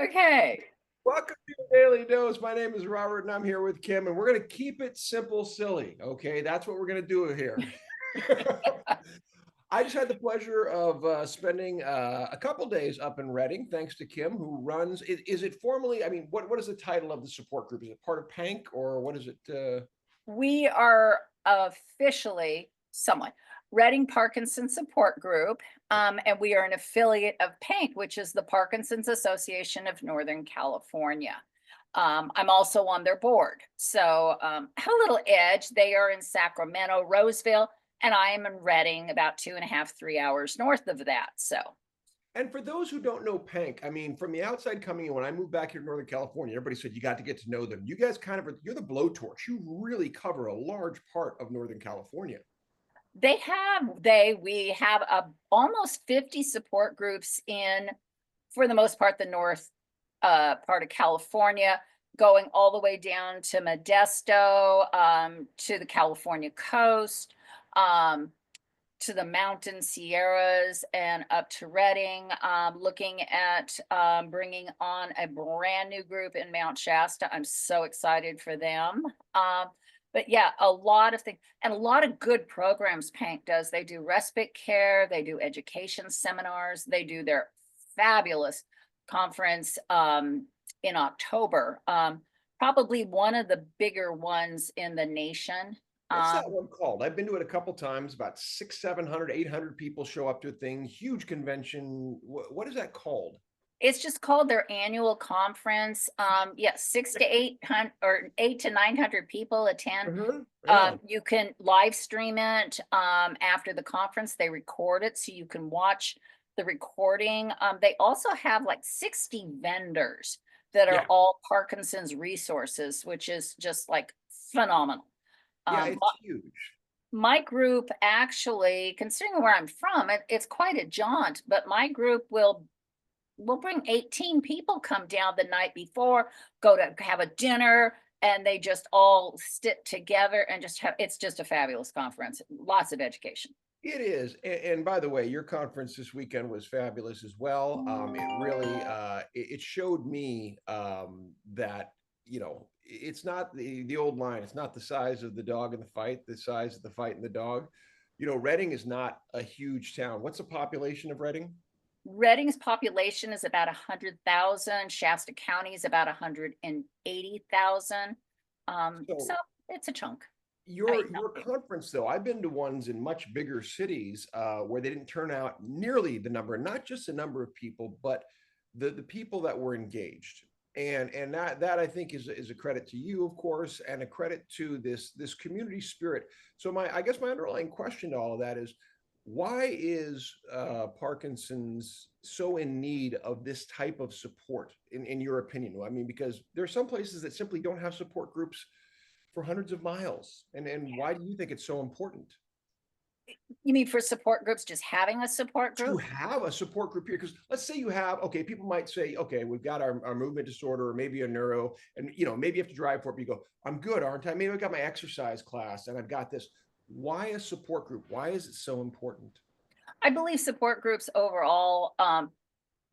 Okay. Welcome to your Daily Dose. My name is Robert, and I'm here with Kim, and we're going to keep it simple, silly. Okay, that's what we're going to do here. I just had the pleasure of spending a couple days up in Reading, thanks to Kim, who runs. Is it formally? I mean, what is the title of the support group? Is it part of PANK, or what is it? We are officially somewhat Reading Parkinson Support Group, and we are an affiliate of PANK, which is the Parkinson's Association of Northern California. I'm also on their board. So have a little edge. They are in Sacramento, Roseville, and I am in Reading, about 2.5, 3 hours north of that. So And for those who don't know PANK, I mean, from the outside coming in, when I moved back here to Northern California, everybody said you got to get to know them. You guys kind of you're the blowtorch. You really cover a large part of Northern California. we have almost 50 support groups in, for the most part, the north part of California, going all the way down to Modesto, to the California coast, um, to the mountain Sierras, and up to Reading. Looking at bringing on a brand new group in Mount Shasta. I'm so excited for them. But yeah, a lot of things and a lot of good programs Pank does. They do respite care, they do education seminars, they do their fabulous conference in October. Probably one of the bigger ones in the nation. What's Um, that one called? I've been to it a couple times. About six, 700, 800 people show up to a thing. Huge convention. What is that called? it's just called their annual conference. Yeah, 6 to 800 or 8 to 900 people attend. Yeah. You can live stream it after the conference. They record it so you can watch the recording. They also have like 60 vendors that are Yeah. all Parkinson's resources, which is just like phenomenal. Yeah. Um, It's huge. my group actually, considering where I'm from, it's quite a jaunt, but my group will bring 18 people, come down the night before, go to have a dinner, and they just all sit together and just have, it's just a fabulous conference. Lots of education. It is. And by the way, your conference this weekend was fabulous as well. It really it showed me that, it's not the old line. It's not the size of the dog in the fight, the size of the fight in the dog. Reading is not a huge town. What's the population of Reading? Reading's population is about 100,000. Shasta County is about 180,000. So So it's a chunk. your conference, though, I've been to ones in much bigger cities where they didn't turn out nearly the number, not just the number of people, but the people that were engaged. And that I think is a credit to you, of course, and a credit to this community spirit. So I guess my underlying question to all of that is, why is Parkinson's so in need of this type of support, in your opinion? I mean, because there are some places that simply don't have support groups for hundreds of miles. And why do you think it's so important You mean for support groups, just having a support to group? have a support group here? Because let's say you have, okay, people might say, okay, we've got our movement disorder or maybe a neuro, and maybe you have to drive for it, but you go, I'm good, aren't I? Maybe I've got my exercise class and I've got this. Why a support group? Why is it so important? I believe support groups overall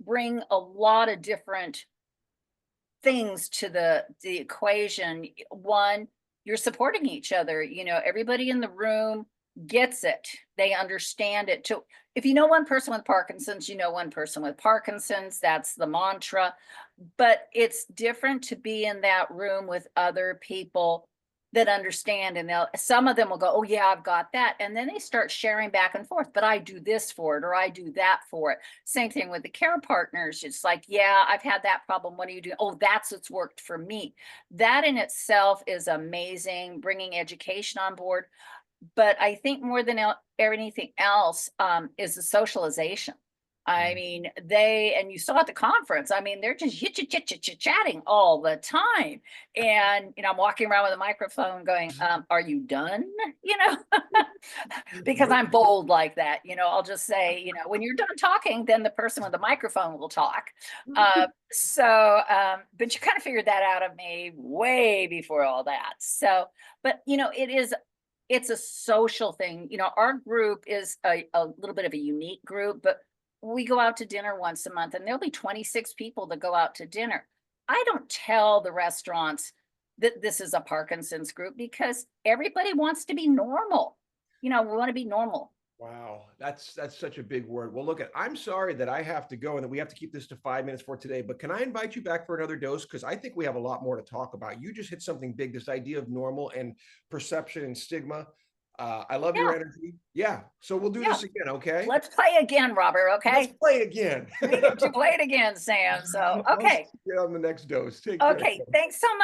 bring a lot of different things to the equation. One, you're supporting each other. Everybody in the room gets it. They understand it too. If you know one person with Parkinson's, you know one person with Parkinson's. That's the mantra. But it's different to be in that room with other people that understand, and some of them will go, oh yeah, I've got that, and then they start sharing back and forth, but I do this for it or I do that for it. Same thing with the care partners. It's like, yeah, I've had that problem, what do you do? Oh, that's what's worked for me. That in itself is amazing, bringing education on board. But I think more than anything else is the socialization. I mean, and you saw at the conference, I mean, they're just chatting all the time. And, I'm walking around with a microphone going, are you done? You know, because I'm bold like that. I'll just say, when you're done talking, then the person with the microphone will talk. But you kind of figured that out of me way before all that. So, but, it's a social thing. Our group is a little bit of a unique group, but we go out to dinner once a month and there'll be 26 people that go out to dinner. I don't tell the restaurants that this is a Parkinson's group because everybody wants to be normal. We want to be normal. Wow, that's such a big word. Well, look, I'm sorry that I have to go and that we have to keep this to 5 minutes for today, but can I invite you back for another dose? Because I think we have a lot more to talk about. You just hit something big, this idea of normal and perception and stigma. I love your Yeah, energy. Yeah, so we'll do yeah. this again, okay? Let's play again, Robert. Let's Okay. play again. We get to play it again, Sam. So, I'll see okay. you on the next dose. Take care. Okay. Thanks so much.